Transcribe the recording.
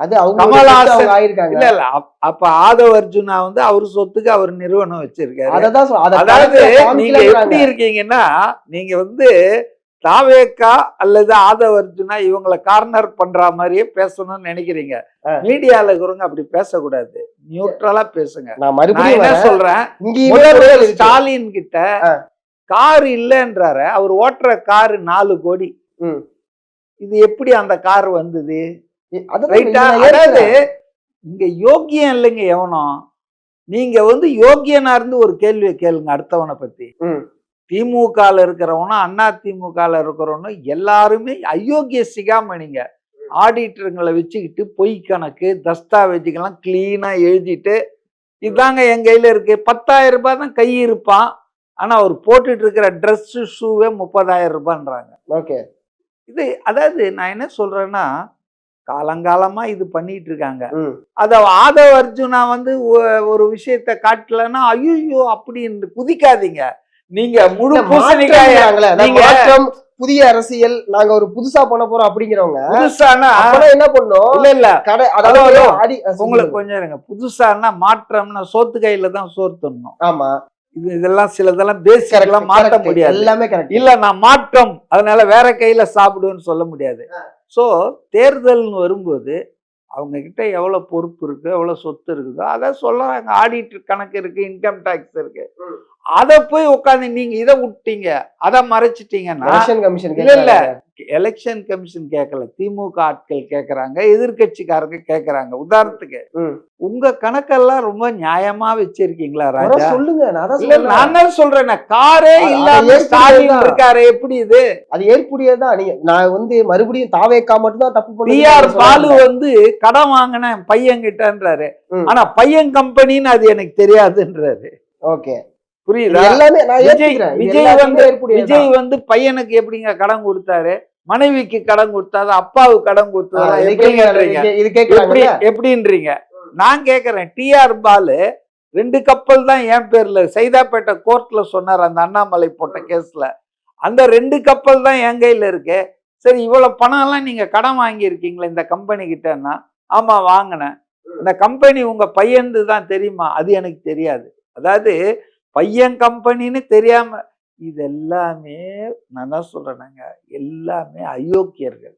அது அவங்க கமல்ஹாசன் ஆயிருக்காங்க. இல்ல இல்ல அப்ப ஆதவ் அர்ஜுனா வந்து அவர் சொத்துக்கு அவர் நிறுவனம் வச்சிருக்காரு. அததான் அதாவது நீங்க எப்படி இருக்கீங்கன்னா, நீங்க வந்து தாவேகா அல்லது ஆதவ் அர்ஜுனா இவங்களை கார்னர் பண்ற மாதிரியே பேசணும்னு நினைக்கிறீங்க. மீடியால இருக்கிறவங்க அப்படி பேசக்கூடாது, நியூட்ரலா பேசுங்க. நான் என்ன சொல்றேன், முதல்வர் ஸ்டாலின் கிட்ட கார் இல்லைன்றாரு, அவர் ஓட்டுற காரு 4 கோடி. இது எப்படி அந்த கார் வந்தது? அதாவது இங்க யோக்கியம் இல்லைங்க எவனும். நீங்க வந்து யோக்கியனா இருந்து ஒரு கேள்வியை கேளுங்க அடுத்தவனை பத்தி. திமுகல இருக்கிறவனும் அண்ணா திமுகல இருக்கிறவனும் எல்லாருமே அயோக்கிய சிகாமணிங்க. ஆடிட்டருங்களை வச்சுக்கிட்டு பொய் கணக்கு தஸ்தாவேஜுக்கெல்லாம் கிளீனா எழுதிட்டு இதாங்க என் கையில இருக்கு. 10,000 ரூபாய் தான் கை இருப்பான். ஆனா அவர் போட்டுட்டு இருக்கிற ட்ரெஸ் ஷூவே 30,000 ரூபான்றாங்க. ஓகே, இது அதாவது நான் என்ன சொல்றேன்னா, காலங்காலமா இது பண்ணிட்டு இருக்காங்க. அத ஆதவ் அர்ஜுனா வந்து ஒரு விஷயத்த காட்டலன்னா ஐயோ அப்படின்னு குதிக்காதீங்க. நீங்க முழு பூசணிக்காய் புதிய அரசியல் நாங்க ஒரு புதுசா பண்ண போறோம் அப்படிங்கிறவங்க புதுசானா என்ன பண்ணோம்? இல்ல இல்ல கடை அதாவது உங்களுக்கு கொஞ்சம் இருங்க. புதுசானா மாற்றம்னா சோத்து கையில தான் சோறு தரணும். ஆமா, இதெல்லாம் சிலதெல்லாம் பேசிக்கலாம் மாற்ற முடியாது. எல்லாமே கரெக்ட். இல்ல நான் மாற்றம் அதனால வேற கையில சாப்பிடுவேன்னு சொல்ல முடியாது. சோ தேர்தல்னு வரும்போது அவங்க கிட்ட எவ்வளவு பொறுப்பு இருக்கு, எவ்வளவு சொத்து இருக்குதோ அதை சொல்றாங்க. ஆடிட்டர் கணக்கு இருக்கு, இன்கம் டாக்ஸ் இருக்கு. அதை போய் உட்காந்து நீங்க இதை விட்டீங்க, அதை மறைச்சிட்டீங்கன்னா இல்ல எலெக்ஷன் கமிஷன் கேட்கல, திமுக ஆட்கள் கேட்கறாங்க, எதிர்கட்சிக்காரங்க கேட்கறாங்க. உதாரணத்துக்கு உங்க கணக்கெல்லாம் ரொம்ப நியாயமா வச்சிருக்கீங்களா ராஜா? சொல்லுங்க. நான் தான் சொல்றேன், காரே இல்லாம ஸ்டாலின் இருக்காரு, எப்படி இது? அது ஏற்புடையதான். நீங்க நான் வந்து மறுபடியும் தாவேக்கா மட்டும் தான் தப்பு பண்ணி டிஆர் பாலு வந்து கடன் வாங்கினேன் பையன் கிட்டன்றாரு. ஆனா பையன் கம்பெனின்னு அது எனக்கு தெரியாதுன்றாரு. ஓகே, புரியுதா? விஜய் வந்து பையனுக்கு எப்படிங்க கடன் கொடுத்தாரு, மனைவிக்கு கடன் கொடுத்தாரு, அப்பாவுக்கு கடன் கொடுத்தாரு, எப்படின்றீங்க? நான் கேக்குறேன், டிஆர் பாலு 2 கப்பல் தான் என் பேர்ல சைதாப்பேட்டை கோர்ட்ல சொன்னார் அந்த அண்ணாமலை போட்ட கேஸ்ல. அந்த 2 கப்பல் தான் என் கையில இருக்கு. சரி, இவ்வளவு பணம் எல்லாம் நீங்க கடன் வாங்கி இருக்கீங்களா இந்த கம்பெனி கிட்டன்னா? ஆமா வாங்கினேன். இந்த கம்பெனி உங்க பையன்து தான் தெரியுமா? அது எனக்கு தெரியாது. அதாவது பையன் கம்பெனின்னு தெரியாம, இது எல்லாமே நான் தான் சொல்றேனாங்க, எல்லாமே அயோக்கியர்கள்.